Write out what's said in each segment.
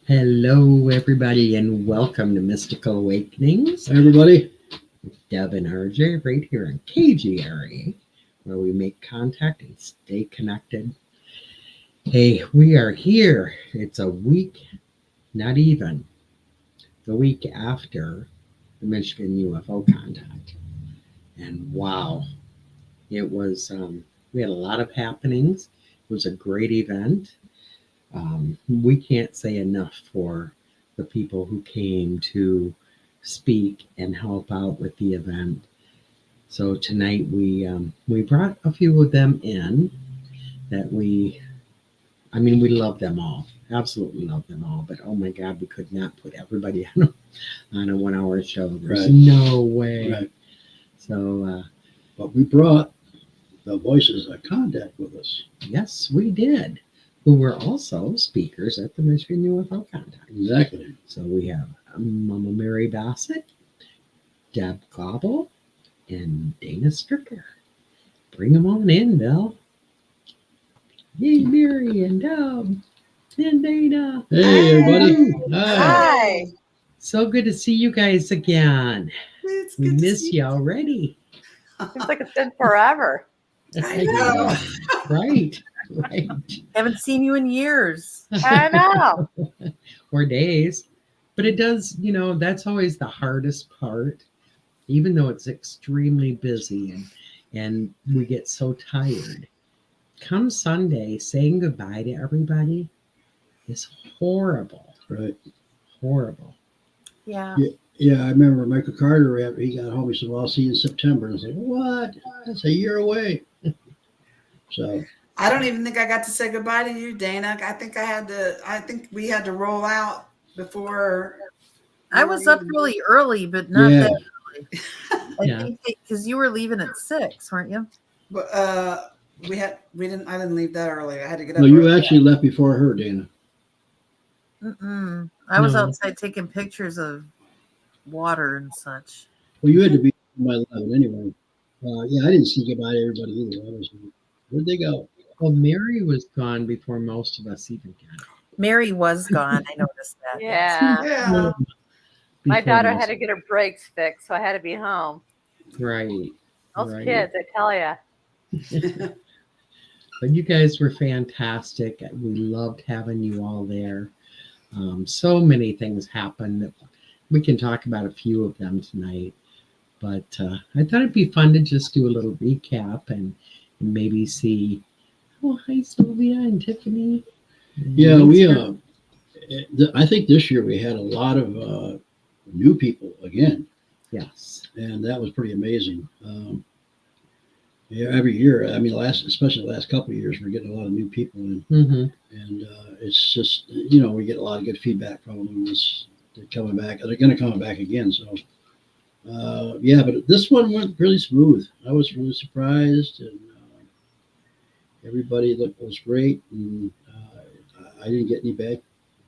Hello, everybody, and welcome to Mystical Awakenings. Hi, everybody. Deb and Arjay, right here on KGRA, where we make contact and stay connected. Hey, we are here. It's a week, not even, the week after the Michigan UFO Contact. And wow, it was, we had a lot of happenings. It was a great event. We can't say enough for the people who came to speak and help out with the event. So tonight we brought a few of them in that we love them all, absolutely love them all. But oh my God, we could not put everybody on a 1 hour show. There's no way. Right. So, but we brought the voices of contact with us. Yes, we did. Who were also speakers at the Michigan UFO Contact. Exactly. So we have Mama Mary Bassett, Deb Kauble, and Dana Stricker. Bring them on in, Bill. Yay, Mary and Deb and Dana. Hey, everybody. Hi. So good to see you guys again. It's We good to miss see you already. Seems like it's been forever. I know. Right. Haven't seen you in years. I know. Or days. But it does, that's always the hardest part, even though it's extremely busy and we get so tired. Come Sunday, saying goodbye to everybody is horrible. Right. Horrible. Yeah. Yeah, I remember Michael Carter, after he got home, he said, well, I'll see you in September. And I was like, what? That's a year away. So I don't even think I got to say goodbye to you, Dana. I think we had to roll out before. I was up really early, but not that early. I think because you were leaving at 6, weren't you? But I didn't leave that early. I had to get up. No, you actually left before her, Dana. I was outside taking pictures of water and such. Well, you had to be by 11 anyway. I didn't see goodbye to everybody either. Where'd they go? Well, Mary was gone before most of us even got. Mary was gone. I noticed that. Yeah. My daughter had to get her brakes fixed, so I had to be home. Right. Those kids, I tell you. But you guys were fantastic. We loved having you all there. So many things happened. We can talk about a few of them tonight. But I thought it'd be fun to just do a little recap and maybe see. Oh, hi, Sylvia and Tiffany. Yeah, I think this year we had a lot of new people again. Yes. And that was pretty amazing. Every year, especially the last couple of years, we're getting a lot of new people in. Mm-hmm. And it's just, we get a lot of good feedback from them. They're coming back. They're going to come back again. So, but this one went really smooth. I was really surprised, and everybody was great, and I didn't get any bad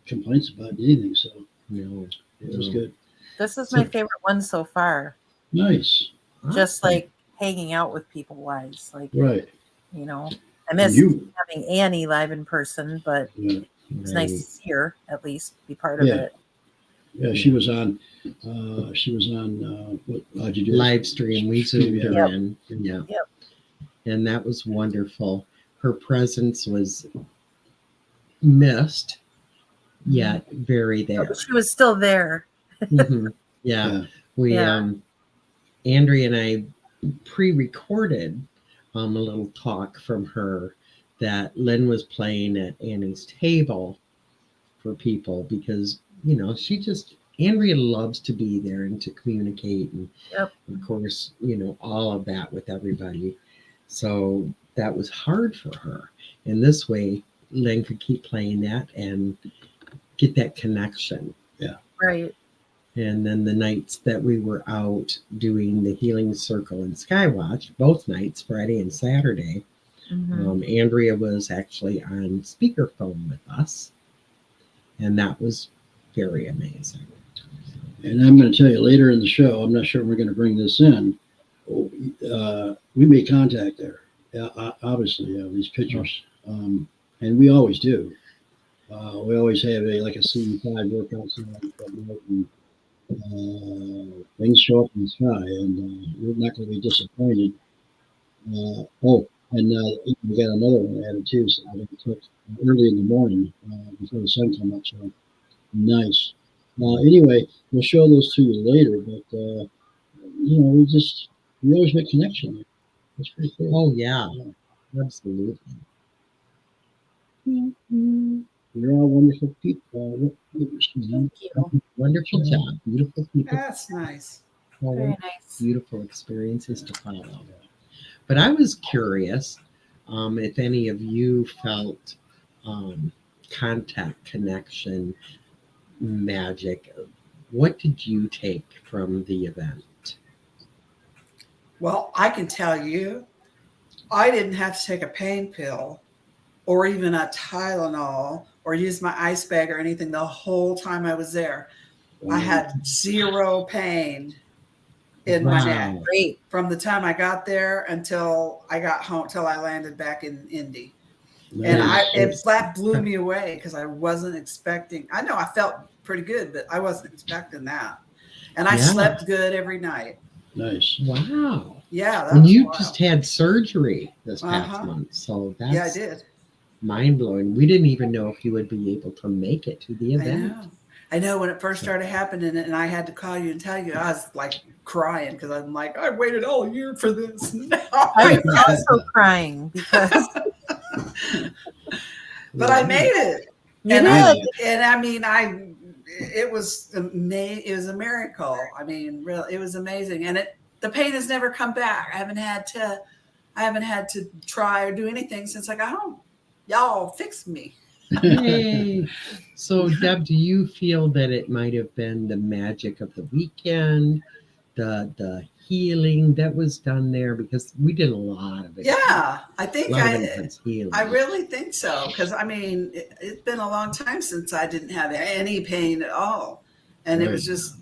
complaints about anything. So, it was good. This is my favorite one so far. Nice. Just like hanging out with people wise. Like, right. I miss having Annie live in person, but it's nice to see her at least be part of it. Yeah, she was on. How'd you do? Live stream. We zoomed her in. Yeah. Yep. And that was wonderful. Her presence was missed, yet very there. But she was still there. Mm-hmm. Yeah. We Andrea and I pre-recorded a little talk from her that Lynn was playing at Annie's table for people because Andrea loves to be there and to communicate and of course all of that with everybody, so that was hard for her, and this way Lynn could keep playing that and get that connection. Right. And then the nights that we were out doing the Healing Circle and Skywatch, both nights, Friday and Saturday, Andrea was actually on speakerphone with us. And that was very amazing. And I'm going to tell you later in the show, I'm not sure we're going to bring this in. We made contact there. Obviously, these pictures. And we always do. We always have a C5 workout and things show up in the sky, and you're not going to be disappointed. We got another one added too, so I took early in the morning before the sun come up. So nice. Anyway, we'll show those to you later, but we always make connection there. That's pretty cool. Oh yeah, absolutely. You're all wonderful people. Thank you. Wonderful job. Beautiful people. That's nice. Very nice. Beautiful experiences to follow. But I was curious if any of you felt contact, connection, magic. What did you take from the event? Well, I can tell you, I didn't have to take a pain pill or even a Tylenol or use my ice bag or anything the whole time I was there. I had zero pain in my neck Great. from the time I got there until I got home, till I landed back in Indy. Nice. And that blew me away because I wasn't expecting. I know I felt pretty good, but I wasn't expecting that. And I slept good every night. Nice. Wow. Yeah. And you just had surgery this past month. So that's I did. Mind-blowing. We didn't even know if you would be able to make it to the event. I know when it first started happening and I had to call you and tell you, I was like crying because I'm like, I waited all year for this. I was also crying because but I made it. It was amazing. It was a miracle. I mean, really, it was amazing. And the pain has never come back. I haven't had to try or do anything since I got home. Y'all fixed me. Yay. So, Deb, do you feel that it might have been the magic of the weekend, the healing that was done there? Because we did a lot of it. Yeah, I think I really think so. Because I mean, it's been a long time since I didn't have any pain at all, and it was just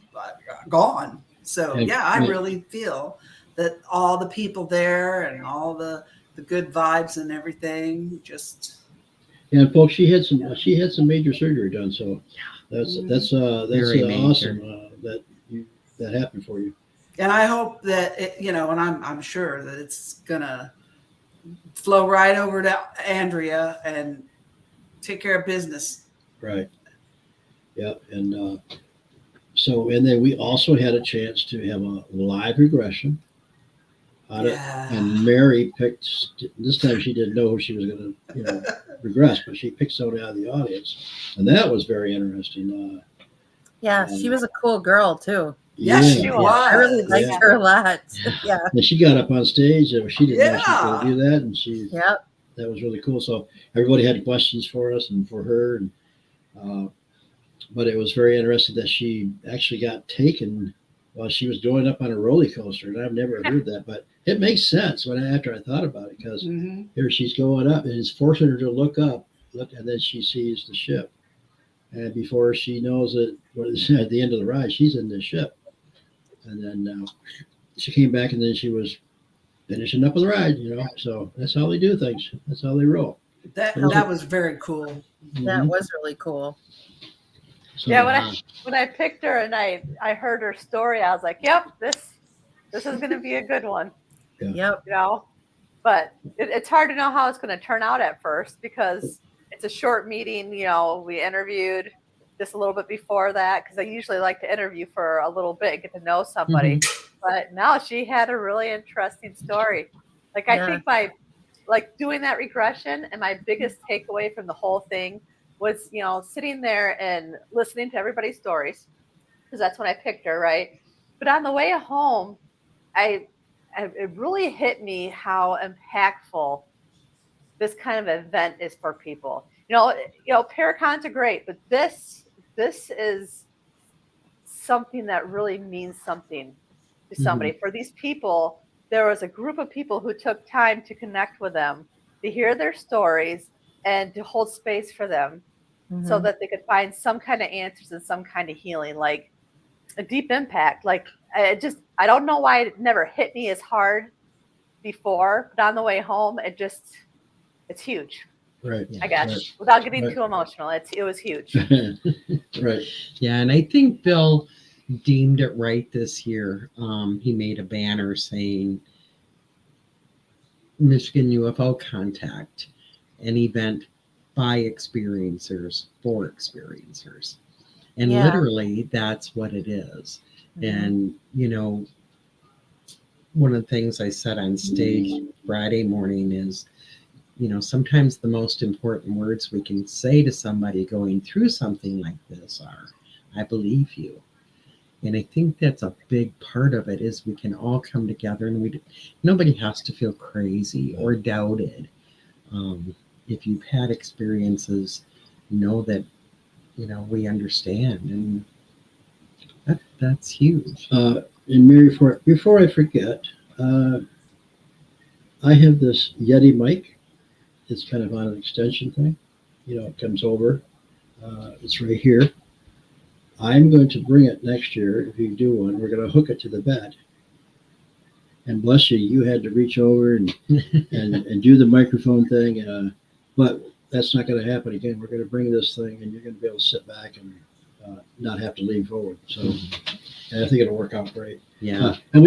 gone. So I really feel that all the people there and all the good vibes and everything just. And folks, she had some major surgery done, so that's awesome that happened for you. And I hope that and I'm sure that it's gonna flow right over to Andrea and take care of business. Right. Yeah, and and then we also had a chance to have a live regression. And Mary picked. This time she didn't know who she was going to, regress, but she picked somebody out of the audience, and that was very interesting. She was a cool girl too. Yes, she was. I really liked her a lot. Yeah. And she got up on stage, and she didn't know she was going to do that, and that was really cool. So everybody had questions for us and for her, and but it was very interesting that she actually got taken while she was going up on a roller coaster, and I've never heard that, but it makes sense after I thought about it, because here she's going up, and it's forcing her to look up, and then she sees the ship, and before she knows it, at the end of the ride, she's in the ship, and then she came back, and then she was finishing up with the ride, So that's how they do things. That's how they roll. That was very cool. That was really cool. So, when I picked her and I heard her story, I was like, "Yep, this is going to be a good one." Yep. But it's hard to know how it's going to turn out at first because it's a short meeting. We interviewed just a little bit before that because I usually like to interview for a little bit, get to know somebody. But now she had a really interesting story. I think doing that regression and my biggest takeaway from the whole thing was, sitting there and listening to everybody's stories, because that's when I picked her, right? But on the way home, it really hit me how impactful this kind of event is for people. Paracons are great, but this is something that really means something to somebody. For these people, there was a group of people who took time to connect with them, to hear their stories, and to hold space for them. So that they could find some kind of answers and some kind of healing, like a deep impact. I don't know why it never hit me as hard before, but on the way home, it's huge. Right. I got Right. you. Without getting Right. too emotional, it was huge. Right. Yeah, and I think Bill deemed it right this year. He made a banner saying Michigan UFO Contact, an event by experiencers for experiencers. And Yeah. literally, that's what it is. And, one of the things I said on stage Friday morning is, sometimes the most important words we can say to somebody going through something like this are, I believe you. And I think that's a big part of it is we can all come together and nobody has to feel crazy or doubted. If you've had experiences, know that, we understand, and that's huge. And Mary, before I forget, I have this Yeti mic. It's kind of on an extension thing. It comes over. It's right here. I'm going to bring it next year. If you do one, we're going to hook it to the bed. And bless you, you had to reach over and do the microphone thing. But that's not going to happen again. We're going to bring this thing, and you're going to be able to sit back and not have to lean forward. So, and I think it'll work out great. Yeah. And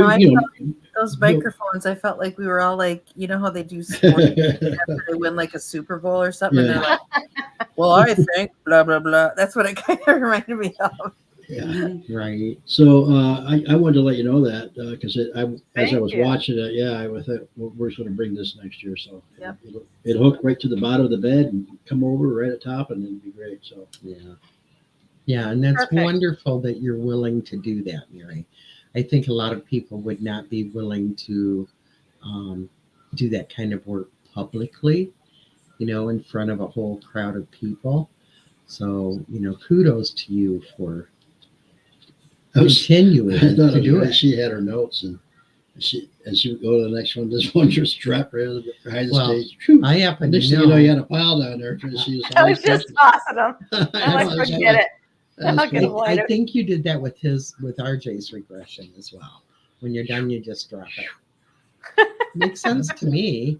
those microphones, I felt like we were all like, how they do sports after they win like a Super Bowl or something. Yeah. And they're like, well, I think blah, blah, blah. That's what it kind of reminded me of. Yeah. Right. So I wanted to let you know that because as I was Thank you. watching it, I thought we're going to bring this next year. So Yep. it'll hook right to the bottom of the bed and come over right at top, and it'll be great. So yeah, and that's Perfect. wonderful that you're willing to do that, Mary. I think a lot of people would not be willing to do that kind of work publicly, in front of a whole crowd of people. So, kudos to you for continuing to do it. She had her notes, and she would go to the next one. This one just strapped right behind the stage. Whew. I happen Next to thing know. you had a pile down there because she was. I was just tossing them. I'm like, I forget it. I'll get them I later. think you did that with RJ's regression as well. When you're done, you just drop it. Makes sense to me.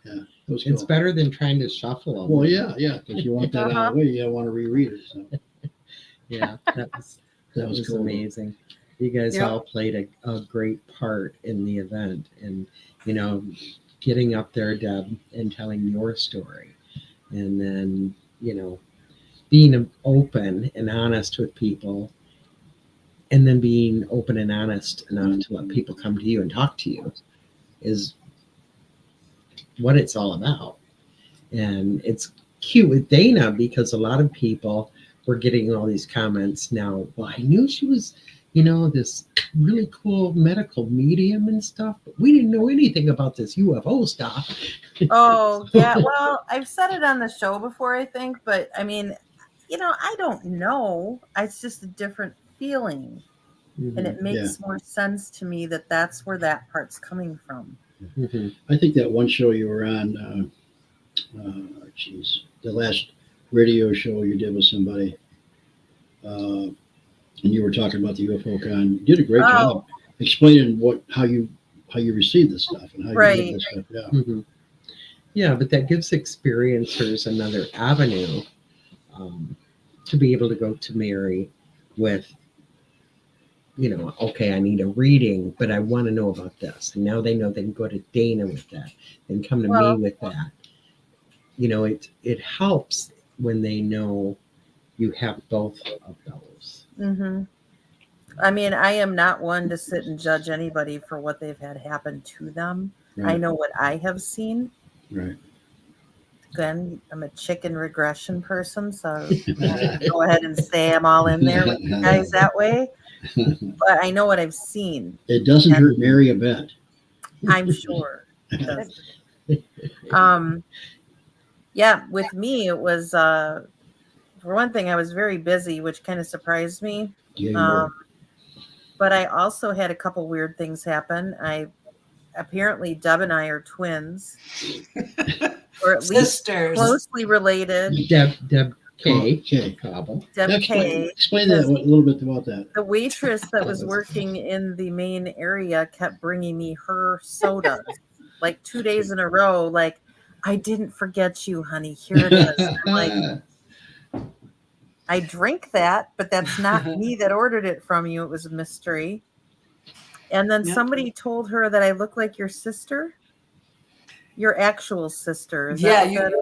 Yeah, it was It's cool. better than trying to shuffle them. Well, yeah, because you want that out of the way. You don't want to reread it. So Yeah, that was cool. amazing. You guys Yep. all played a great part in the event, and getting up there, Deb, and telling your story, and then being open and honest with people, and then being open and honest enough to let people come to you and talk to you is what it's all about. And it's cute with Dana because a lot of people were getting all these comments now. Well, I knew she was, this really cool medical medium and stuff, but we didn't know anything about this UFO stuff. Oh, yeah. Well, I've said it on the show before, I think, but I mean, I don't know. It's just a different feeling. And it makes more sense to me that that's where that part's coming from. I think that one show you were on, the last radio show you did with somebody, and you were talking about the UFO Con. You did a great job explaining how you received this stuff and how you did this stuff. Yeah. Mm-hmm. Yeah, but that gives experiencers another avenue to be able to go to Mary with, okay, I need a reading, but I want to know about this. And now they know they can go to Dana with that and come to me with that. It helps when they know you have both of those. Mm-hmm. I mean, I am not one to sit and judge anybody for what they've had happen to them. Right. I know what I have seen. Right. Again, I'm a chicken regression person, so go ahead and say I'm all in there with you guys that way. But I know what I've seen. It doesn't hurt Mary a bit. I'm sure. It doesn't. Yeah, with me, it was, for one thing, I was very busy, which kind of surprised me. Yeah, But I also had a couple weird things happen. Apparently Deb and I are twins, or at least Sisters. closely related. Deb Okay. Kauble. Deb K. Explain that a little bit about that. The waitress that was working in the main area kept bringing me her sodas like 2 days in a row. Like, I didn't forget you, honey. Here it is. I'm like, I drink that, but that's not me that ordered it from you. It was a mystery. And then Yep. somebody told her that I look like your sister, your actual sister. Is Yeah, that what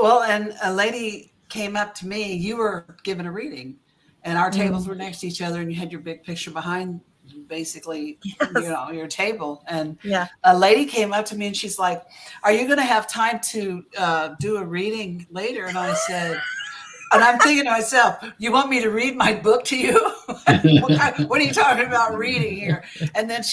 well, and a lady came up to me. You were giving a reading, and our tables were next to each other, and you had your big picture behind, basically, Yes. your table. And Yeah. a lady came up to me, and she's like, "Are you going to have time to do a reading later?" And I said. And I'm thinking to myself, you want me to read my book to you? What are you talking about reading here? And then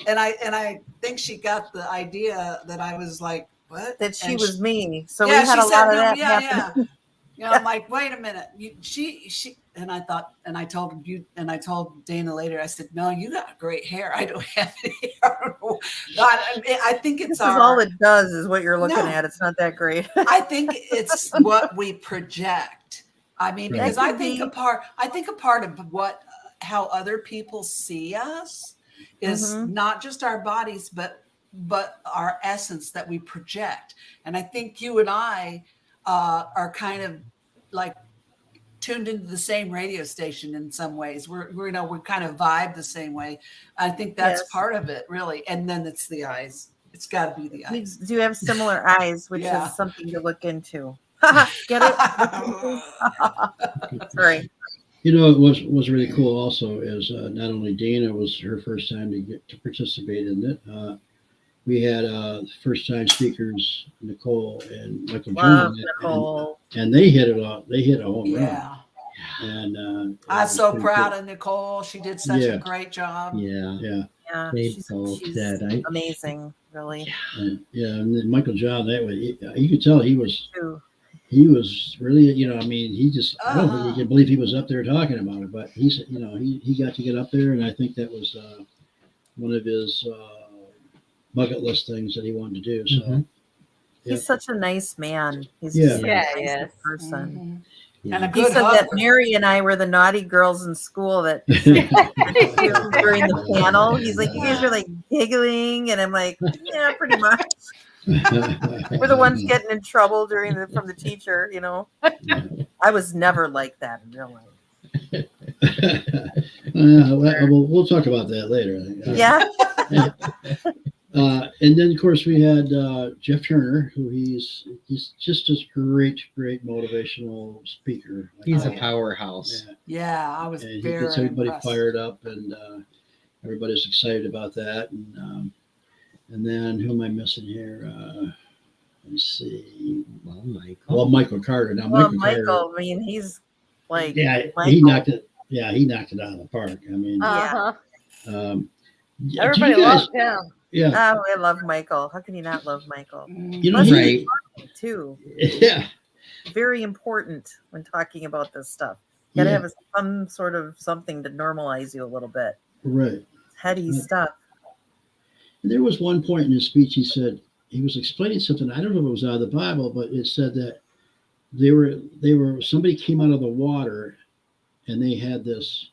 I think she got the idea that I was like, what? That she And was me. So yeah, we had she a said, lot of no, that yeah, happen. yeah. I'm like, wait a minute. She, and I thought, and I told you, and I told Dana later, I said, no, you got great hair. I don't have any hair. I don't know. I think it's This is all it does is what you're looking No. at. It's not that great. I think it's what we project. I mean, because That I could think be. a part of how other people see us is not just our bodies, but our essence that we project. And I think you and I are kind of like tuned into the same radio station in some ways. We kind of vibe the same way. I think that's Yes. part of it, really. And then it's the eyes. It's got to be the We eyes. do have similar eyes, which Yeah. is something to look into. Get it? Sorry. You know, what was really cool also is not only Dana was her first time to get to participate in it. We had first time speakers Nicole and Michael Love John, Nicole. and they hit it off. They hit a home run. Yeah. And I'm so proud of Nicole. She did such Yeah. a great job. Yeah. Yeah, Yeah, They she's both did. amazing, really. and then Michael John. That way, you could tell he was Too. really, I mean, he just I don't think he could believe he was up there talking about it. But he's, he got to get up there, and I think that was one of his bucket list things that he wanted to do. So. Mhm. Yeah. He's such a nice man. He's Yeah. just Yeah, a nice yes. person. Mhm. Yeah. And a He good said husband. that Mary and I were the naughty girls in school that during the panel. He's like, you guys are like giggling, and I'm like, yeah, pretty much. We're the ones getting in trouble from the teacher, I was never like that in real life. We'll talk about that later. I think. Yeah. And then, of course, we had Jeff Turner, who he's just a great motivational speaker. He's a powerhouse. Yeah. Yeah, I was And he very gets everybody impressed. fired up, and everybody's excited about that. And then who am I missing here? Let me see. Well, Michael. Well, Michael Carter. Now, Well, Michael Carter. Michael, I mean, he's like, Yeah, Michael. he knocked it. Yeah, he knocked it out of the park. I mean, Uh-huh. do Everybody you guys- loved him. Yeah, oh, I love Michael. How can you not love Michael? you know, Must he- Right. Too. yeah, Very important when talking about this stuff. You gotta Yeah. have some sort of something to normalize you a little bit. right. It's heady Yeah. stuff. And there was one point in his speech he said he was explaining something. I don't know if it was out of the Bible, but it said that they were somebody came out of the water and they had this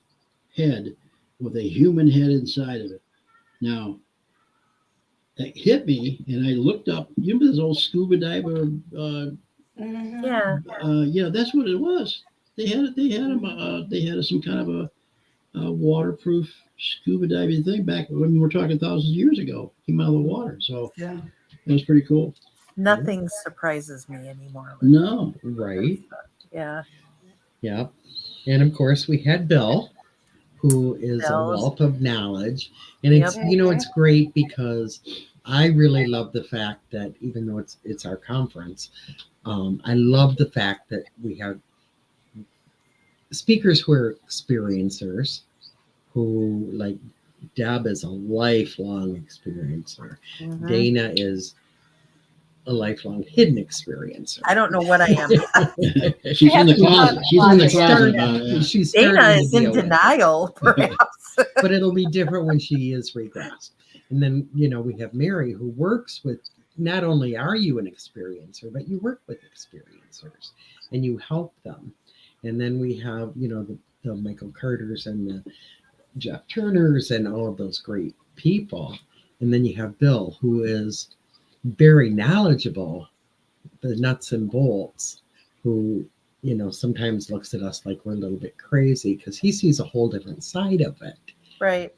head with a human head inside of it. Now that hit me, and I looked up. You remember this old scuba diver? Mhm. Yeah. That's what it was. They had some kind of a waterproof scuba diving thing back when we're talking thousands of years ago. Came out of the water, so Yeah. that was pretty cool. Nothing surprises me anymore. No, Right. Yeah. Yeah. And of course, we had Bill, who is a Bill's- wealth of knowledge. And it's, Yep. it's great because I really love the fact that even though it's our conference, I love the fact that we have speakers who are experiencers, who, like Deb is a lifelong experiencer. Mhm. Dana is a lifelong hidden experiencer. I don't know what I am. she's in the closet. She's in the closet now. Yeah. She's Dana starting to is in deal with it. denial, perhaps. But it'll be different when she is regressed. And then, we have Mary, who works with, not only are you an experiencer, but you work with experiencers and you help them. And then we have, the Michael Carters and the Jeff Turners and all of those great people. And then you have Bill, who is very knowledgeable, the nuts and bolts who, sometimes looks at us like we're a little bit crazy because he sees a whole different side of it. Right.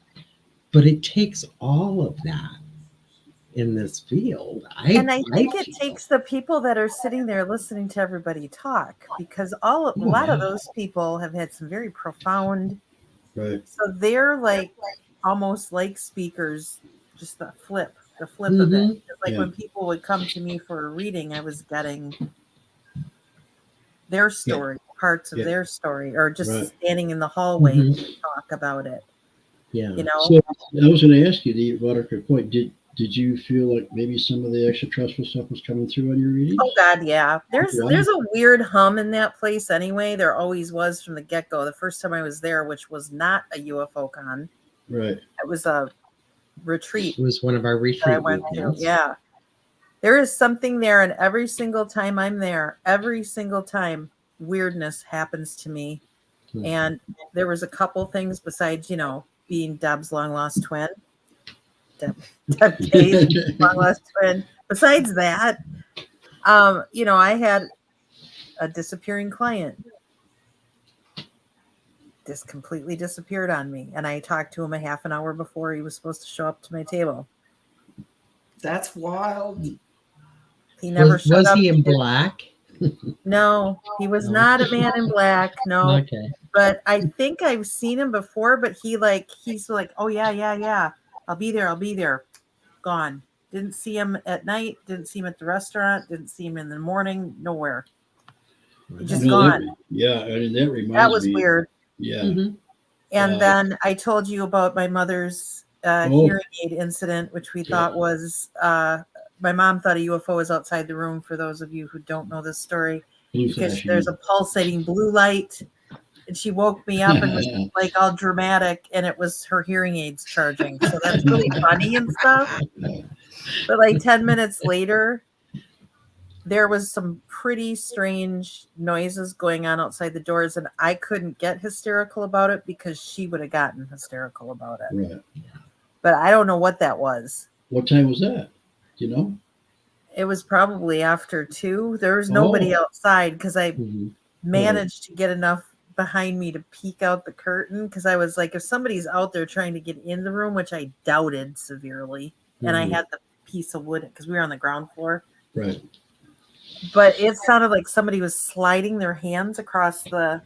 But it takes all of that in this field. I think it takes the people that are sitting there listening to everybody talk, because a lot of those people have had some very profound. Right. So they're like almost like speakers, just the flip of Mm-hmm. it. Like when people would come to me for a reading, I was getting their story, parts of their story, or just standing in the hallway and talk about it. Yeah. So I was going to ask you, the Waterford point, did you feel like maybe some of the extraterrestrial stuff was coming through on your reading? Oh God, yeah. There's a weird hum in that place anyway. There always was from the get-go. The first time I was there, which was not a UFO con. Right. It was a retreat. It was one of our retreat I went to. weekends. Yeah. There is something there, and every single time I'm there, every single time weirdness happens to me. And there was a couple things besides, being Deb's long lost twin. Deb K's long lost twin. Besides that, I had a disappearing client. Just completely disappeared on me. And I talked to him a half an hour before he was supposed to show up to my table. That's wild. He never showed up. Was he in black? No, he was not a man in black. No. Okay. But I think I've seen him before, but he's like, oh yeah. I'll be there. Gone. Didn't see him at night. Didn't see him at the restaurant. Didn't see him in the morning. Nowhere. Just gone. That reminds me. That was weird. Yeah. Mm-hmm. And then I told you about my mother's hearing aid incident, which we thought was, my mom thought a UFO was outside the room, for those of you who don't know this story, because there's a pulsating blue light. And she woke me up and was like all dramatic, and it was her hearing aids charging. So that's really funny and stuff. But like 10 minutes later, there was some pretty strange noises going on outside the doors, and I couldn't get hysterical about it because she would have gotten hysterical about it. Right. But I don't know what that was. What time was that? Do you know? It was probably after 2. There was nobody outside because I managed to get enough behind me to peek out the curtain, because I was like, if somebody's out there trying to get in the room, which I doubted severely, and I had the piece of wood because we were on the ground floor. Right. But it sounded like somebody was sliding their hands across the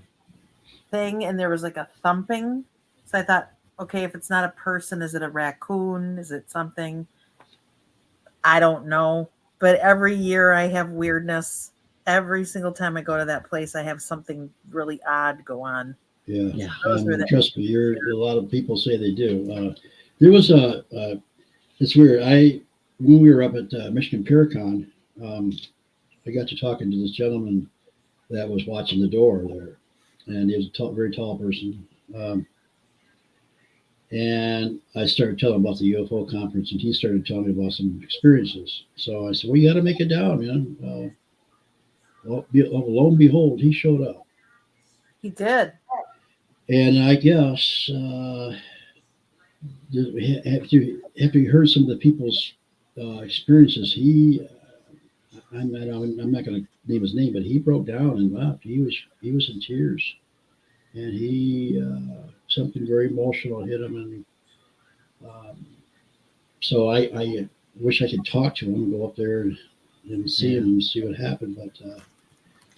thing, and there was like a thumping. So I thought, okay, if it's not a person, is it a raccoon? Is it something? I don't know. But every year I have weirdness. Every single time I go to that place, I have something really odd go on. Yeah. Trust me, a lot of people say they do. There was it's weird. When we were up at Michigan Paracon, I got to talking to this gentleman that was watching the door there, and he was a very tall person. And I started telling him about the UFO conference, and he started telling me about some experiences. So I said, well, you got to make it down, man. Lo and behold, he showed up. He did. And I guess after he heard some of the people's experiences, I'm not going to name his name, but he broke down and wept. He was in tears, and something very emotional hit him, and so I wish I could talk to him and go up there and see him and see what happened, but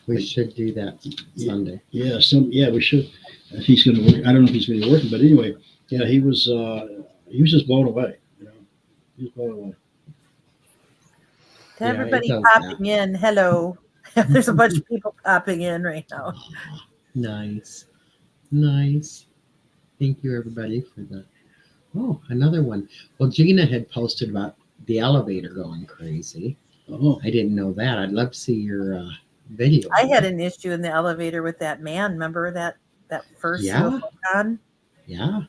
we should do that Sunday. We should. If he's going to work, I don't know if he's going to be working, but anyway, he was just blown away. He was blown away. To everybody popping in, hello. There's a bunch of people popping in right now. Nice. Thank you, everybody, for that. Oh, another one. Well, Gina had posted about the elevator going crazy. Oh, I didn't know that. I'd love to see your video. I had an issue in the elevator with that man. Remember that first con? Yeah.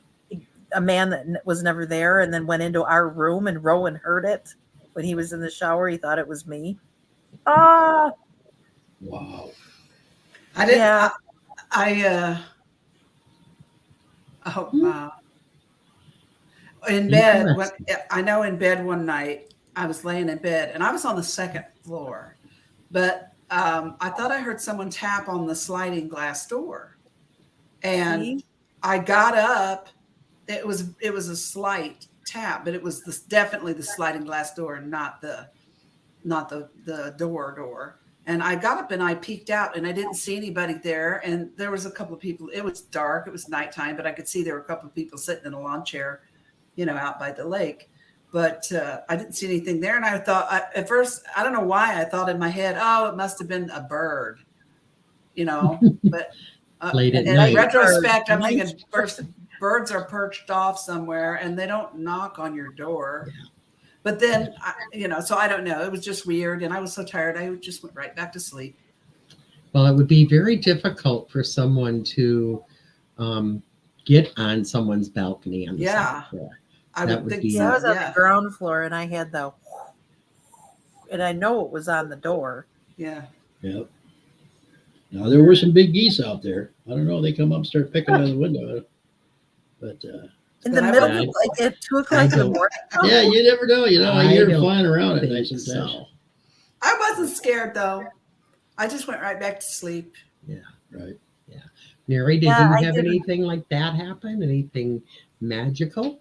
A man that was never there, and then went into our room, and Rowan heard it when he was in the shower. He thought it was me. wow. I didn't. Yeah. In bed, in bed one night, I was laying in bed, and I was on the second floor, but I thought I heard someone tap on the sliding glass door, and See? I got up. It was a slight tap, but it was definitely the sliding glass door, and not the door. And I got up and I peeked out, and I didn't see anybody there. And there was a couple of people. It was dark. It was nighttime, but I could see there were a couple of people sitting in a lawn chair, out by the lake. But I didn't see anything there. And I thought, at first, I don't know why, I thought in my head, oh, it must have been a bird, But Late at in night. retrospect, I'm thinking birds are perched off somewhere, and they don't knock on your door. Yeah. But then, so I don't know. It was just weird. And I was so tired, I just went right back to sleep. Well, it would be very difficult for someone to get on someone's balcony on the second floor. I That would would think be- so. I was on the ground floor and I had and I know it was on the door. Yeah. Yep. Now there were some big geese out there. I don't know. They come up and start picking on the window. But In the But I middle, would- like at 2:00 in the don't- morning. yeah, you never know. I I hear them don't flying around at think night sometimes. so. I wasn't scared, though. I just went right back to sleep. Right. Mary, did Yeah, I you have didn't- anything like that happen? Anything magical?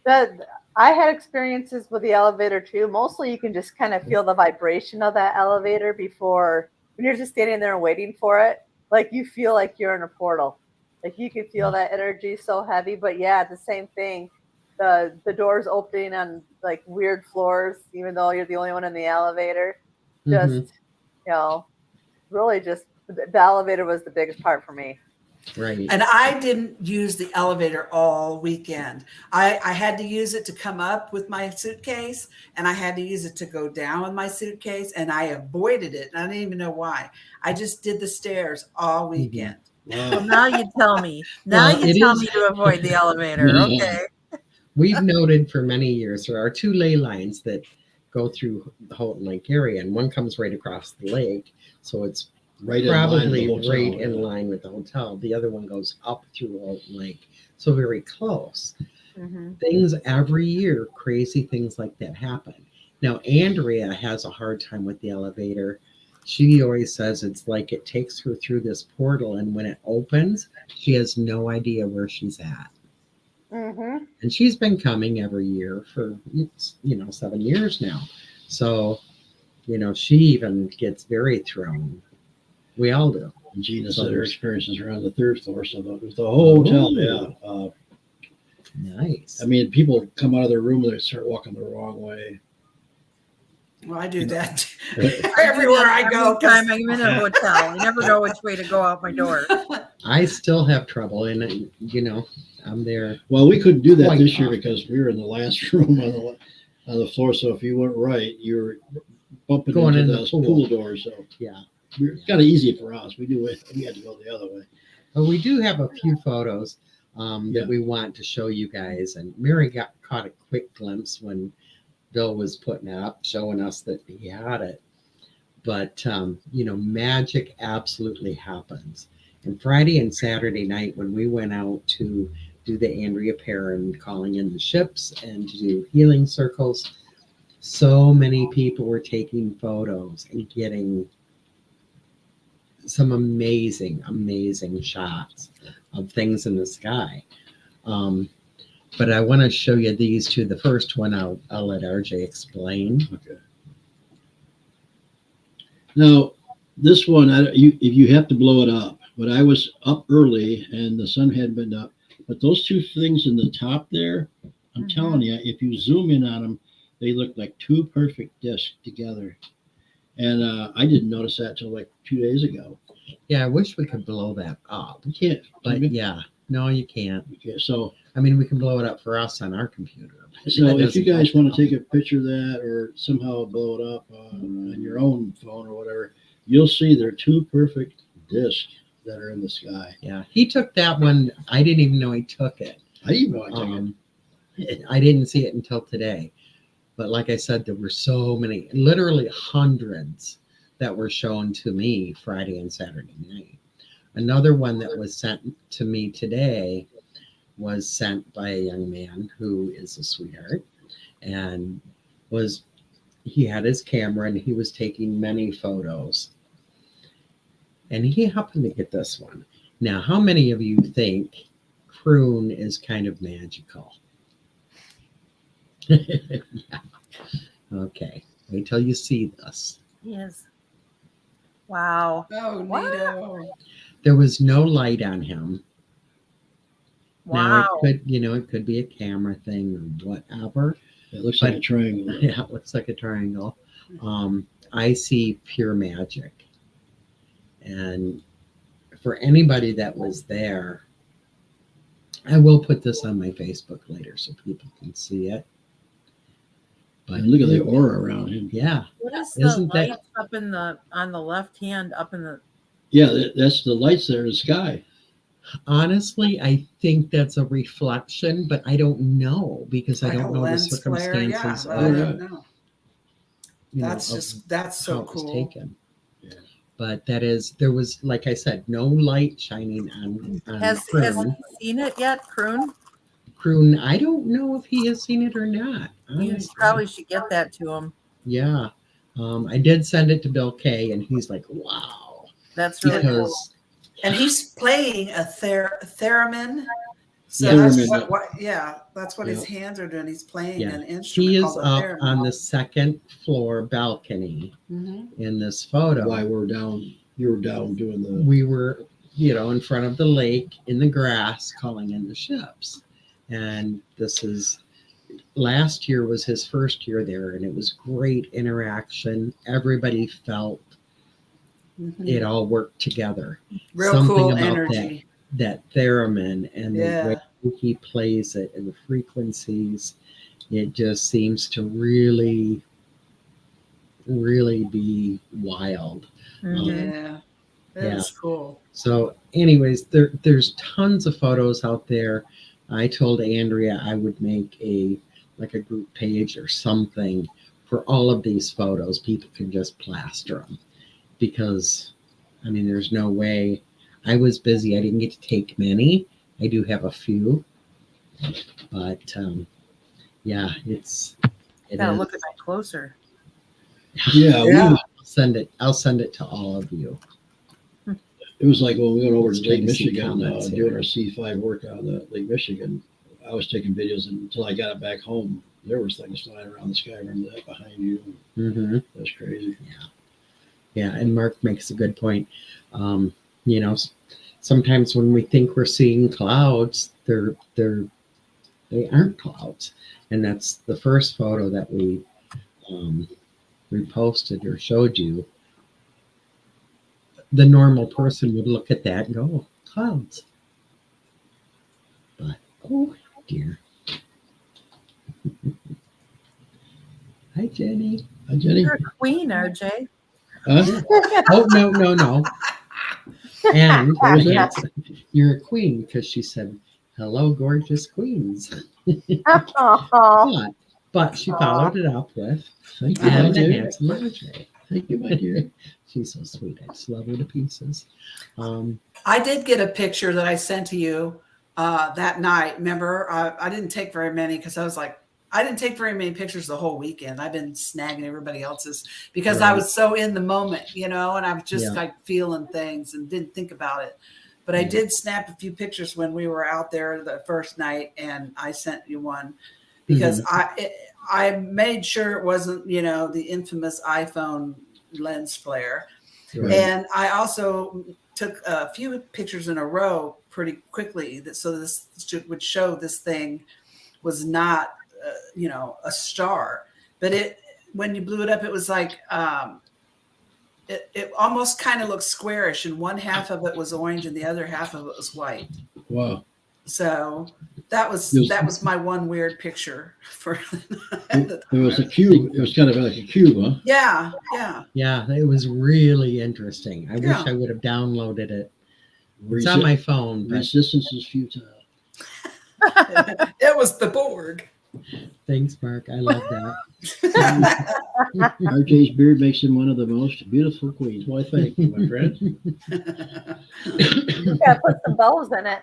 I had experiences with the elevator too. Mostly you can just kind of feel the vibration of that elevator before, when you're just standing there and waiting for it. Like you feel like you're in a portal. Like you can feel that energy so heavy. But yeah, the same thing. The doors opening on like weird floors, even though you're the only one in the elevator. Just, really just the elevator was the biggest part for me. Right. And I didn't use the elevator all weekend. I had to use it to come up with my suitcase, and I had to use it to go down with my suitcase, and I avoided it. And I didn't even know why. I just did the stairs all weekend. Well, Wow. now you tell me. Now Well, you it tell is- me to avoid the elevator. Okay. We've noted for many years there are two ley lines that go through the Houghton Lake area, and one comes right across the lake. So it's Right in line with probably the hotel, right in yeah. line with the hotel. The other one goes up through Houghton Lake. So very close. Mhm. Things every year, crazy things like that happen. Now, Andrea has a hard time with the elevator. She always says it's like it takes her through this portal, and when it opens, she has no idea where she's at. Mm-hmm. And she's been coming every year for 7 years now. So, she even gets very thrown. We all do. And Gina So said her there's- experiences are on the third floor, so the whole hotel. Ooh. Yeah. Nice. I mean, people come out of their room and they start walking the wrong way. Well, I do that Right. everywhere I go. Every time I'm in a hotel, I never know which way to go out my door. I still have trouble, and I'm there. Well, we couldn't do that Quite this year often. because we were in the last room on the floor. So if you went right, you were bumping Going into in the those pool. pool doors. So Yeah. it's kind of easy for us. We had to go the other way. But we do have a few photos Yeah. that we want to show you guys. And Mary caught a quick glimpse when Bill was putting it up, showing us that he had it. But, magic absolutely happens. And Friday and Saturday night, when we went out to do the Andrea Pair and calling in the ships and to do healing circles, so many people were taking photos and getting some amazing, amazing shots of things in the sky. But I want to show you these two. The first one, I'll let RJ explain. Okay. Now, this one, if you have to blow it up, but I was up early and the sun hadn't been up. But those two things in the top there, I'm telling you, if you zoom in on them, they look like two perfect discs together. And I didn't notice that till like 2 days ago. Yeah, I wish we could blow that up. You can't. But yeah, no, you can't. Okay, so I mean, we can blow it up for us on our computer. So That if you doesn't guys help want to at take a picture of that or somehow blow it up on your own phone or whatever, you'll see there are two perfect discs that are in the sky. all. Yeah, he took that one. I didn't even know he took it. I didn't even know I took it. I didn't see it until today. But like I said, there were so many, literally hundreds that were shown to me Friday and Saturday night. Another one that was sent to me today was sent by a young man who is a sweetheart and was he had his camera and he was taking many photos. And he happened to get this one. Now, how many of you think Croon is kind of magical? Yeah. Okay. Wait till you see this. Yes. Wow. Oh, Wow. neato. There was no light on him. Now Wow. it could be a camera thing or whatever. It looks like a triangle. Yeah, it looks like a triangle. I see pure magic. And for anybody that was there, I will put this on my Facebook later so people can see it. But And look at the aura around him. Yeah. What is the Isn't that- lights up in the on the left hand up in the Yeah, that's the lights there in the sky. Honestly, I think that's a reflection, but I don't know because I Like don't a know the lens flare, yeah, circumstances but I of, don't know. That's of just that's how so it was cool. taken. Yeah. But there was, like I said, no light shining on has Croon. he seen it yet, Croon? Croon, I don't know if he has seen it or not. You Honestly. probably should get that to him. Yeah. I did send it to Bill Kay, and he's like, wow. That's really cool. Because And he's playing a theremin. So Yeah. that's Theremin. that's what his hands are doing. He's playing Yeah. an instrument. he is called a up theremin. on the second floor balcony Mhm. in this photo. Why we're down, you were down doing the. We were, in front of the lake in the grass calling in the ships. And last year was his first year there, and it was great interaction. Everybody felt Mhm. it all worked together. Real something cool about energy. That theremin and Yeah. the way he plays it and the frequencies, it just seems to really, really be wild. Mhm. Yeah, that Yeah. was cool. So, anyways, there's tons of photos out there. I told Andrea I would make a group page or something for all of these photos. People can just plaster them because, there's no way. I was busy. I didn't get to take many. I do have a few, but yeah, it Gotta is. look at that closer. Yeah, Yeah. I'll send it to all of you. it was like when we went over to Just trying Lake to see Michigan, comments doing here. our C5 work on the Lake Michigan. I was taking videos until I got it back home. There was things flying around the sky. Remember that behind you? Mm-hmm. That's crazy. Yeah, and Mark makes a good point. Sometimes when we think we're seeing clouds, they aren't clouds, and that's the first photo that we reposted or showed you. The normal person would look at that and go, oh, clouds. But oh dear. Hi, Jenny. Hi, Jenny. You're a queen, RJ. Huh? Oh no. And What was that? you're a queen because she said, "Hello, gorgeous queens." Oh, But she followed it up with, Thank you, my "And the dear. handsome Arjay." Thank you, my dear. She's so sweet. I just love her to pieces. I did get a picture that I sent to you that night. Remember, I didn't take very many because I was like, I didn't take very many pictures the whole weekend. I've been snagging everybody else's because I Right. was so in the moment, and I was just Yeah. like feeling things and didn't think about it. But I Yeah. did snap a few pictures when we were out there the first night, and I sent you one because I made sure it wasn't, the infamous iPhone lens flare. Right. And I also took a few pictures in a row pretty quickly so this would show this thing was not, a star. But when you blew it up, it was like it almost kind of looked squarish, and one half of it was orange and the other half of it was white. Wow. So that was my one weird picture for It was a cube. It was kind of like a cube, huh? yeah. Yeah, it was really interesting. I wish Yeah. I would have downloaded it. It's on my phone, but Resistance is futile. It was the Borg. thanks, Mark. I love that. RJ's beard makes him one of the most beautiful queens. Why, thank you, my friend. you gotta put some bows in it.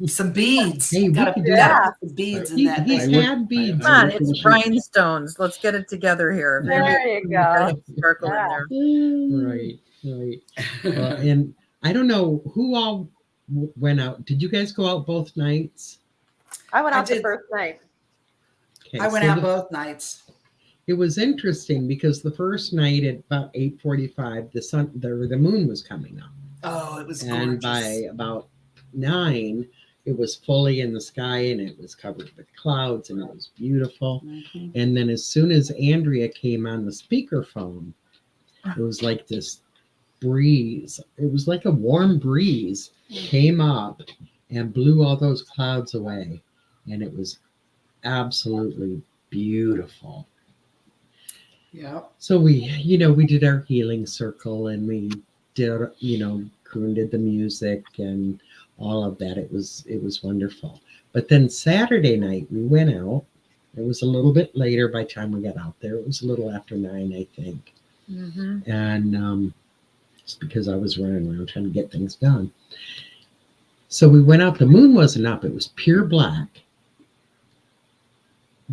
Some beads. Hey, we gotta could put do that. some beads in He, that. he's thing. had beads. Come on, I it's was- rhinestones. Let's get it together here. Maybe There you we gotta go. have sparkle in Yeah. there. Right. And I don't know who all went out. Did you guys go out both nights? I went I out the did. first night. Okay, I went so out both nights. It was interesting because the first night at about 8:45, the moon was coming up, Oh, it was and gorgeous. by about 9, it was fully in the sky and it was covered with clouds and it was beautiful. Mhm. And then as soon as Andrea came on the speakerphone, it was like this breeze. It was like a warm breeze came up and blew all those clouds away, and it was absolutely beautiful. Yeah. So we did our healing circle, and we did, Coon did the music and all of that. It was wonderful. But then Saturday night we went out. It was a little bit later by the time we got out there. It was a little after 9, I think. Mm-hmm. And it's because I was running around trying to get things done. So we went out. The moon wasn't up. It was pure black.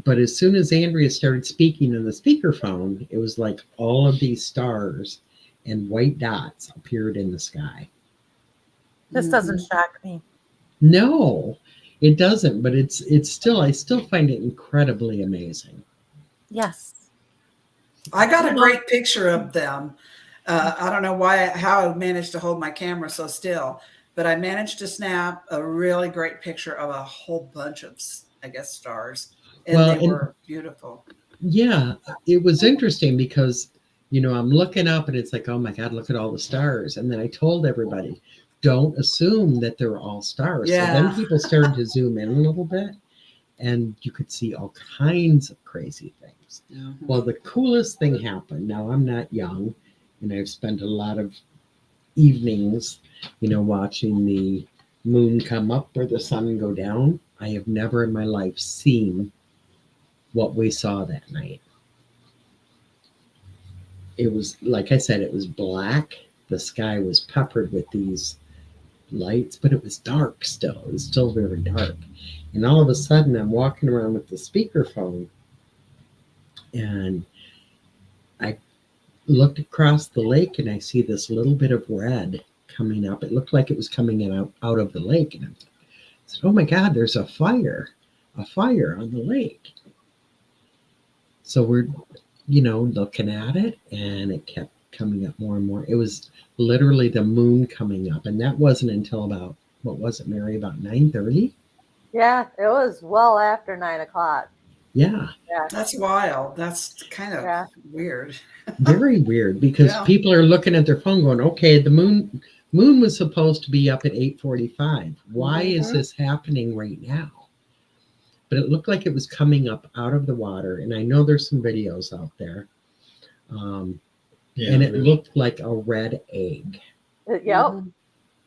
But as soon as Andrea started speaking in the speakerphone, it was like all of these stars and white dots appeared in the sky. This doesn't shock me. No, it doesn't, but it's still, I still find it incredibly amazing. Yes. I got a great picture of them. I don't know how I managed to hold my camera so still, but I managed to snap a really great picture of a whole bunch of, I guess, stars. And they were beautiful. Yeah, it was interesting because, I'm looking up and it's like, oh my God, look at all the stars. And then I told everybody, don't assume that they're all stars. Yeah. So then people started to zoom in a little bit and you could see all kinds of crazy things. Mhm. Well, the coolest thing happened. Now, I'm not young, and I've spent a lot of evenings, watching the moon come up or the sun go down. I have never in my life seen what we saw that night. It was, like I said, it was black. The sky was peppered with these lights, but it was dark still. It was still very dark. And all of a sudden, I'm walking around with the speakerphone, and I looked across the lake, and I see this little bit of red coming up. It looked like it was coming out of the lake. And I said, oh my God, there's a fire on the lake. So we're, looking at it, and it kept coming up more and more. It was literally the moon coming up, and that wasn't until about, what was it, Mary, about 9:30? Yeah, it was well after 9 o'clock. Yeah. Yeah. That's wild. That's kind of weird. Very weird, because people are looking at their phone going, okay, the moon was supposed to be up at 8:45. Why is this happening right now? But it looked like it was coming up out of the water, and I know there's some videos out there. And it looked like a red egg. Yep.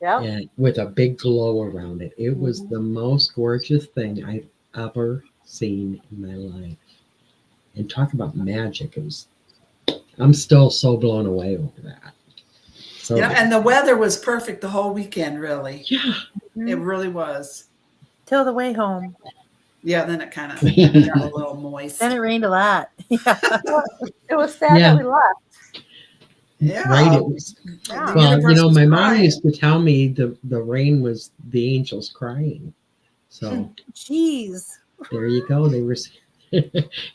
And with a big glow around it. It was the most gorgeous thing I've ever seen in my life. And talk about magic. I'm still so blown away over that. So and the weather was perfect the whole weekend, really. Yeah. It really was. Till the way home. Yeah, then it kind of got a little moist. Then it rained a lot. Yeah. It was sad that we left. Yeah. Right. It was, well, my mom used to tell me the rain was the angels crying. So Jeez. there you go. They were,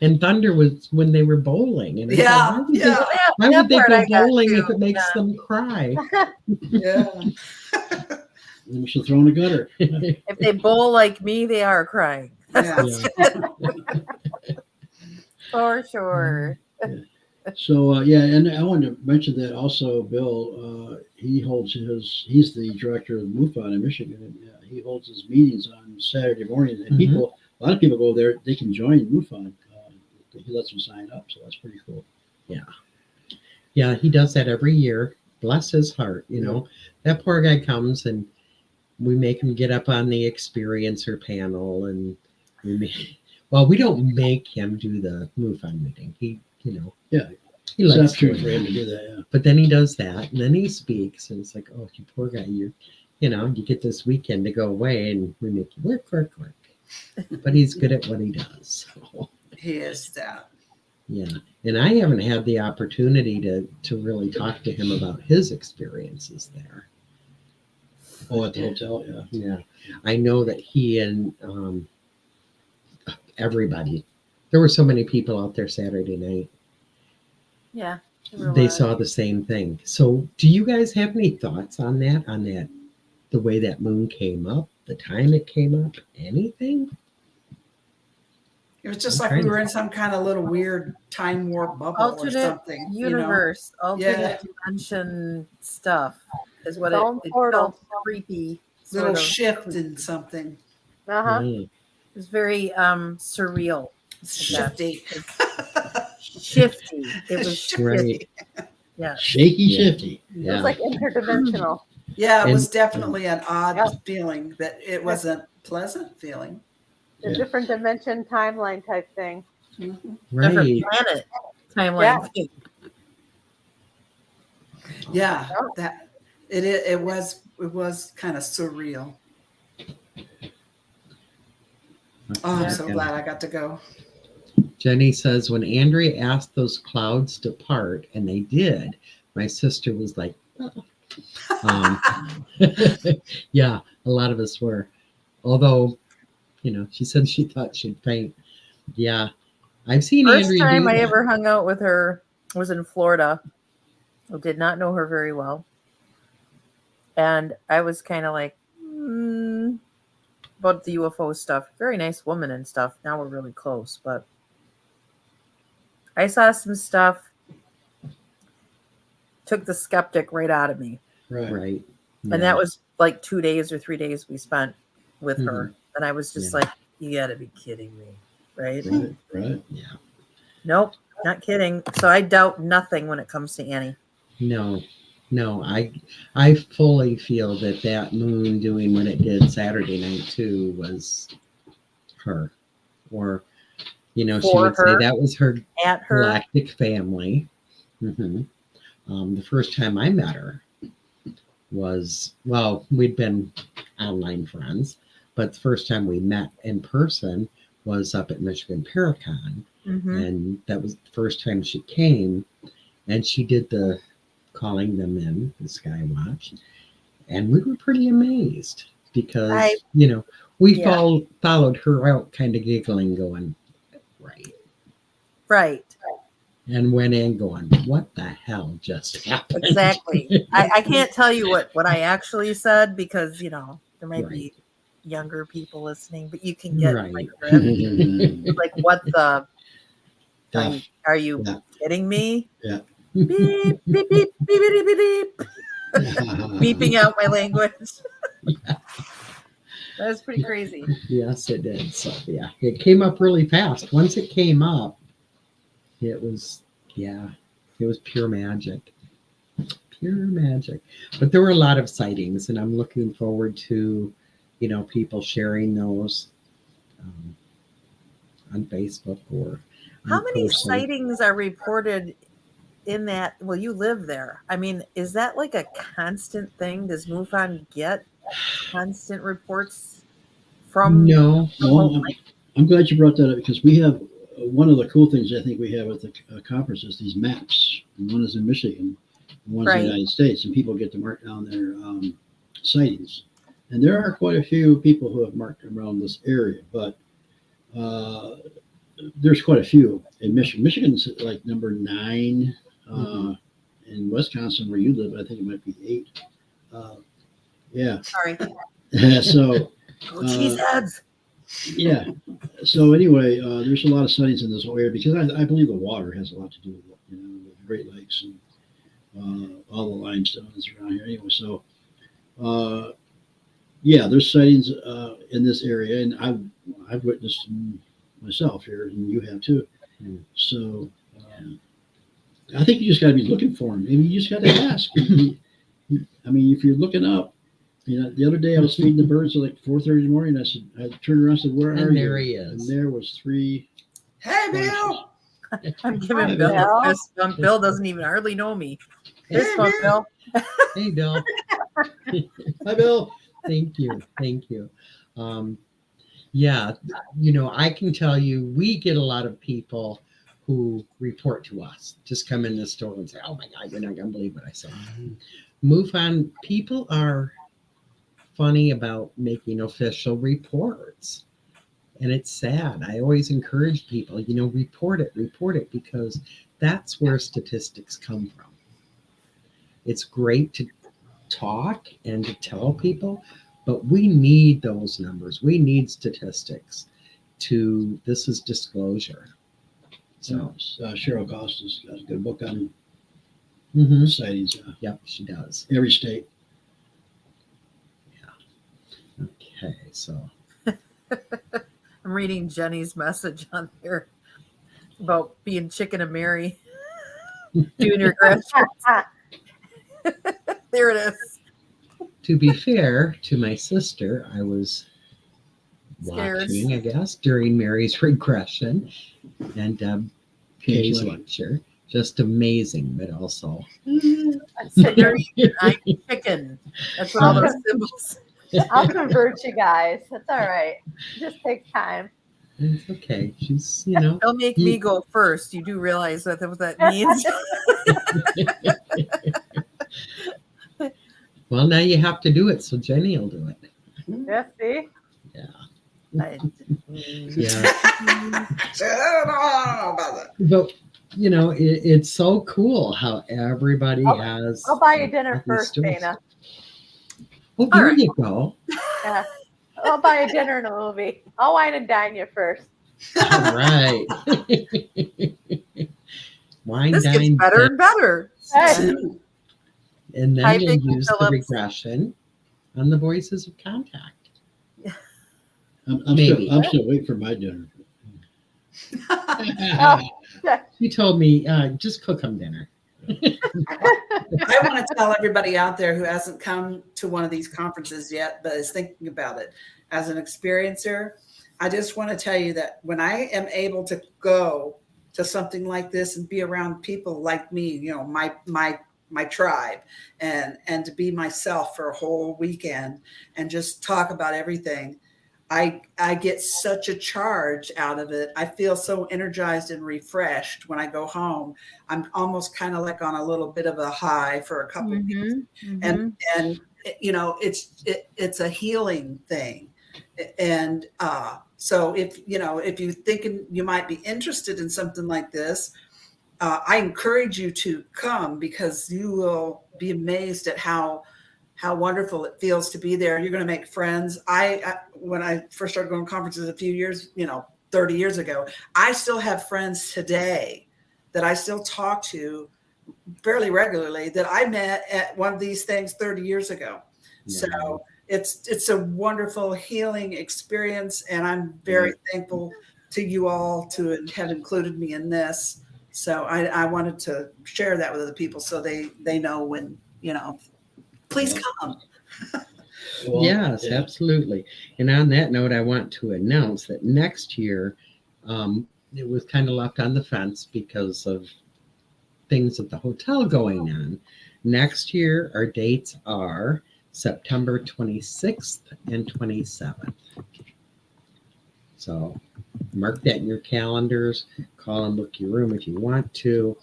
and thunder was when they were bowling. And yeah, why would they go bowling if it makes them cry? Yeah. We should throw in the gutter. If they bowl like me, they are crying. Yeah. For sure. So and I wanted to mention that also, Bill. He's the director of MUFON in Michigan, and he holds his meetings on Saturday mornings. And a lot of people go there. They can join MUFON. He lets them sign up, so that's pretty cool. Yeah, he does that every year. Bless his heart. That poor guy comes, and we make him get up on the experiencer panel, and we don't make him do the MUFON meeting. He likes to for him to do that. Yeah. But then he does that, and then he speaks, and it's like, oh, you poor guy, you get this weekend to go away and we make you work. But he's good at what he does. So, He is that. yeah. And I haven't had the opportunity to really talk to him about his experiences there. Oh, at the hotel, yeah. Yeah. I know that he and everybody, there were so many people out there Saturday night. Yeah. They saw the same thing. So do you guys have any thoughts on that, the way that moon came up, the time it came up, anything? It was just like we were in some kind of little weird time warp bubble or alternate something. universe, alternate dimension stuff is what it felt creepy. Little shift in something. Uh-huh. Mm. It was very surreal. Shifty. Shifty. It was shifty. Right. Yeah. Shaky shifty. It Yeah. was like interdimensional. Yeah, it was And- definitely an odd feeling, that it wasn't pleasant feeling. A different dimension timeline type thing. Mhm. Right. Different planet timeline. Yeah, that it was kind of surreal. Oh, I'm so glad I got to go. Jenny says, when Andrea asked those clouds to part, and they did, my sister was like, oh. Yeah, a lot of us were. Although, she said she thought she'd faint. Yeah, I've seen First Andrea time do I that. ever hung out with her was in Florida. I did not know her very well. And I was kind of like, about the UFO stuff. Very nice woman and stuff. Now we're really close, but I saw some stuff, took the skeptic right out of me. Right. And that was like 2 days or 3 days we spent with her. And I was just like, you gotta be kidding me. Right? Right. Yeah. Nope, not kidding. So I doubt nothing when it comes to Annie. No, I fully feel that moon doing what it did Saturday night too was her, or she would say that was her At her. galactic family. The first time I met her was, we'd been online friends, but the first time we met in person was up at Michigan Paracon, and that was the first time she came, and she did the calling them in, the Skywatch, and we were pretty amazed because we followed her out, kind of giggling, going right, and went in going, what the hell just happened? Exactly. I can't tell you what I actually said because there might be younger people listening, but you can get like what the are you kidding me? Yeah. Beep, beep, beep, beep, beep, beep, beep. Beeping out my language. That was pretty crazy. Yes, it did. So it came up really fast. Once it came up, it was pure magic. Pure magic. But there were a lot of sightings, and I'm looking forward to people sharing those on Facebook or how many sightings are reported in that? Well, you live there. I mean, is that like a constant thing? Does MUFON get constant reports from? No. Well, I'm glad you brought that up because we have one of the cool things I think we have at the conference is these maps. And one is in Michigan, and one's in the United States, and people get to mark down their sightings. And there are quite a few people who have marked around this area, but there's quite a few in Michigan. Michigan's like number 9. In Wisconsin, where you live, I think it might be 8. Yeah. Sorry. So. Cheeseheads. Yeah. So anyway, there's a lot of sightings in this whole area because I believe the water has a lot to do with it, with the Great Lakes and all the limestones around here. Anyway, so there's sightings in this area, and I've witnessed them myself here, and you have too. So I think you just got to be looking for them. Maybe you just got to ask. I mean, if you're looking up. The other day I was feeding the birds at like 4:30 in the morning. I turned around and said, "Where are you?" And there he is. And there was 3. Hey, Bill. I'm giving Bill a fist bump. Bill doesn't even hardly know me. Fist bump, Bill. Hey, Bill. Hi, Bill. Thank you. Thank you. Yeah, I can tell you, we get a lot of people who report to us, just come in the store and say, oh my God, you're not going to believe what I saw. Move on. People are funny about making official reports. And it's sad. I always encourage people, report it, because that's where statistics come from. It's great to talk and to tell people, but we need those numbers. We need statistics this is disclosure. So Cheryl Costas got a good book on sightings. Yep, she does. Every state. Yeah. Okay, so. I'm reading Jenny's message on here about being chicken and Mary. Doing your graduates. There it is. To be fair to my sister, I was Scared. watching, I guess, during Mary's regression and Deb Kay's lecture. Just amazing, but also. I'm chicken. That's what all those symbols. I'll convert you guys. That's all right. It just takes time. It's okay. She's, They'll make me go first. You do realize what that means. Well, now you have to do it, so Jenny will do it. Yeah, see? Yeah. I don't know about that. But, it's so cool how everybody has. I'll buy you dinner these first, stories. Dana. Well, there you go. Yeah. I'll buy you dinner and a movie. I'll wine and dine you first. All right. Wine, this dine, gets better and better. Hey. and then Hi, you Vicky use the Phillips. regression on the voices of contact. I'm still waiting for my dinner. You told me just cook them dinner. I want to tell everybody out there who hasn't come to one of these conferences yet, but is thinking about it as an experiencer. I just want to tell you that when I am able to go to something like this and be around people like me, my tribe, and to be myself for a whole weekend and just talk about everything, I get such a charge out of it. I feel so energized and refreshed when I go home. I'm almost kind of like on a little bit of a high for a couple of weeks. And it's a healing thing. And so if you're thinking you might be interested in something like this, I encourage you to come, because you will be amazed at how wonderful it feels to be there. You're going to make friends. When I first started going to conferences a few years, 30 years ago, I still have friends today that I still talk to fairly regularly that I met at one of these things 30 years ago. Yeah. So it's a wonderful healing experience, and I'm very thankful to you all to have included me in this. So I wanted to share that with other people so they know when, please come. Well, yes, yeah. Absolutely. And on that note, I want to announce that next year, it was kind of left on the fence because of things at the hotel going on. Next year, our dates are September 26th and 27th. So mark that in your calendars. Call and book your room if you want to,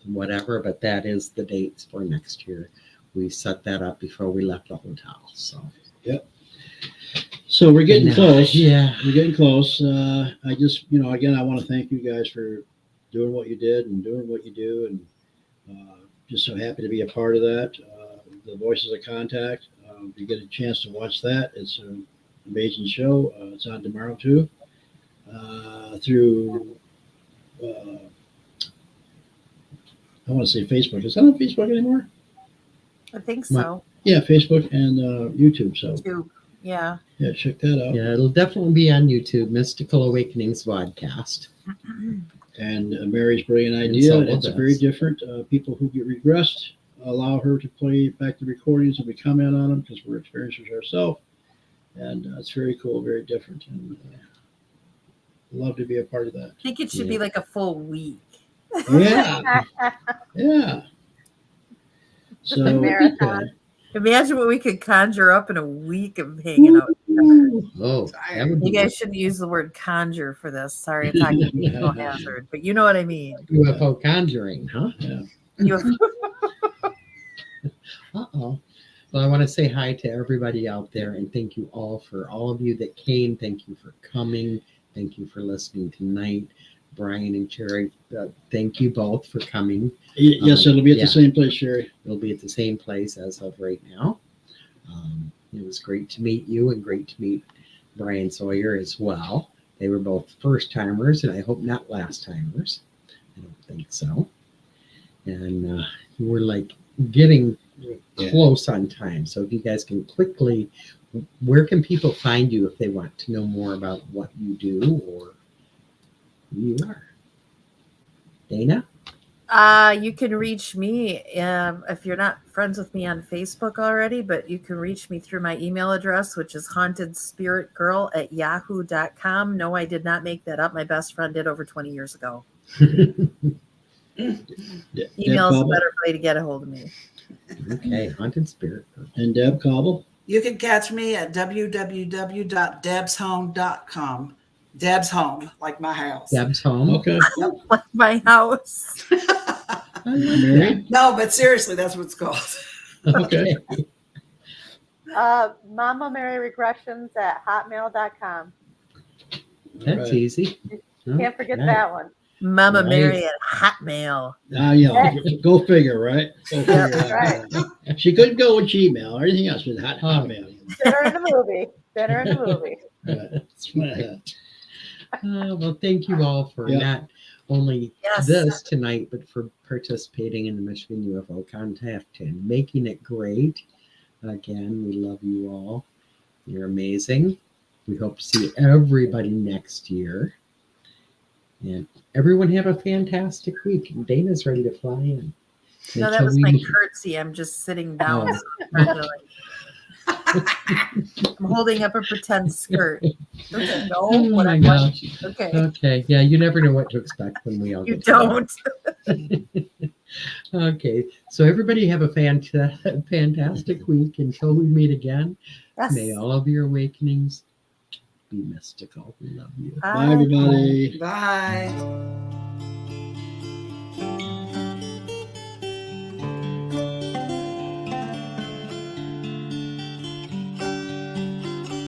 whatever. But that is the dates for next year. We set that up before we left the hotel. So yep. So we're getting close. Yeah, we're getting close. I just, again, I want to thank you guys for doing what you did and doing what you do, and just so happy to be a part of that. The Voices of Contact. If you get a chance to watch that, it's an amazing show. It's on tomorrow too. Through I want to say Facebook. Is that on Facebook anymore? I think so. Yeah, Facebook and YouTube. So YouTube. Yeah, check that out. Yeah, it'll definitely be on YouTube. Mystical Awakenings Vodcast. And Mary's brilliant idea. It's very different. People who get regressed, allow her to play back the recordings, and we comment on them because we're experiencers ourselves. And it's very cool, very different. And love to be a part of that. I think it should be like a full week. Yeah. Yeah. So, marathon. Imagine what we could conjure up in a week of hanging out. Oh, that would You be guys shouldn't use the word conjure for this. Sorry, it's occupational hazard, but you know what I mean. UFO conjuring, huh? UFO. Uh-oh. Well, I want to say hi to everybody out there and thank you all of you that came. Thank you for coming. Thank you for listening tonight. Brian and Cherry, thank you both for coming. Yes, it'll be at the same place, Sherry. It'll be at the same place as of right now. It was great to meet you and great to meet Brian Sawyer as well. They were both first timers and I hope not last timers. I don't think so. And we're like getting close on time. So if you guys can quickly, where can people find you if they want to know more about what you do or who you are? Dana? You can reach me if you're not friends with me on Facebook already, but you can reach me through my email address, which is hauntedspiritgirl@yahoo.com. No, I did not make that up. My best friend did over 20 years ago. Email is a better way to get a hold of me. Okay, Haunted Spirit Girl. And Deb Kauble? You can catch me at www.debshome.com. Deb's home, like my house. Deb's home. Okay. Like my house. Mary? No, but seriously, that's what it's called. Okay. Mama Mary Regressions at hotmail.com. That's Right. easy. Can't forget Okay. that one. Mama Nice. Mary at Hotmail. Go figure, right? Go figure Yep. that Right. out. She couldn't go with Gmail or anything else with Hotmail. Dinner in the movie. Dinner in the movie. Right. Well, thank you all for not only Yes. this tonight, but for participating in the Michigan UFO Contact and making it great. Again, we love you all. You're amazing. We hope to see everybody next year. And everyone have a fantastic week. Dana's ready to fly in. No, that Until was we my meet- curtsy. I'm just sitting down. Oh. So I'm not really- I'm holding up a pretend skirt. Okay, no, Oh what my I'm gosh. okay. Okay. Yeah, you never know what to expect when we all You get together. don't. Okay. So everybody have a fantastic week until we meet again. Yes. May all of your awakenings be mystical. We love you. Bye, everybody. Bye.